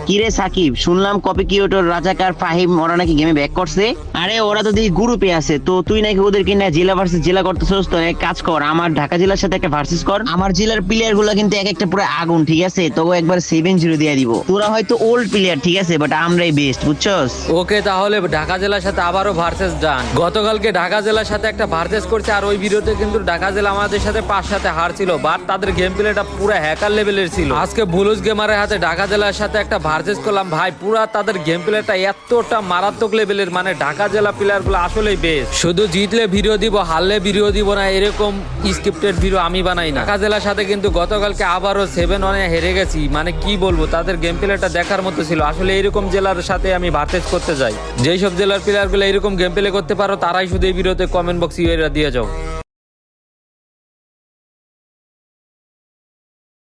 কিরে সাকিব, শুনলাম কপি কিউটোর রাজাকার ফাহিম ওরা নাকি গেমে ব্যাক করছে। আরে ওরা তো দেখি গ্রুপে আছে, তো তুই নাকি ওদেরকে না জেলা ভার্সেস জেলা করতেছস। তো এক কাজ কর, আমার ঢাকা জেলার সাথে একটা ভার্সেস কর। আমার জেলার প্লেয়ার গুলো কিন্তু এক একটা পুরো আগুন, ঠিক আছে? তো একবার 7-0 দিয়ে দিব। তোরা হয়তো ওল্ড প্লেয়ার, ঠিক আছে, বাট আমরাই বেস্ট, বুঝছস? ওকে, তাহলে ঢাকা জেলার সাথে আবারও ভার্সেস ডান। গতকালকে ঢাকা জেলার সাথে একটা ভার্সেস করছে, আর ওই ভিডিওতে কিন্তু ঢাকা জেলা আমাদের সাথে 5-7 হারছিল, বাট তাদের গেম প্লেটা পুরো হ্যাকার লেভেলের ছিল। আজকে বুলুস গেমারের হাতে ঢাকা জেলার সাথে একটা ভার্সেস করলাম ভাই, পুরা তাদের গেম প্লেটা এতটা মারাত্মক লেভেলের, মানে ঢাকা জেলা প্লেয়ার গুলো আসলেই বেস্ট। শুধু জিতলে ভিডিও দিব, হারলে ভিডিও দিব না, এরকম স্ক্রিপ্টেড ভিডিও আমি বানাই না। ঢাকা জেলার সাথে কিন্তু গতকালকে আবারও 7-1 হেরে গেছি, মানে কি বলবো, তাদের গেম প্লেটা দেখার মতো ছিল। আসলে এইরকম জেলার সাথে আমি ভার্সেস করতে যাই। যেই সব জেলার প্লেয়ার গুলো এরকম গেম প্লে করতে পারো, তারাই শুধু এই ভিডিওতে কমেন্ট বক্সে দিয়ে যাও।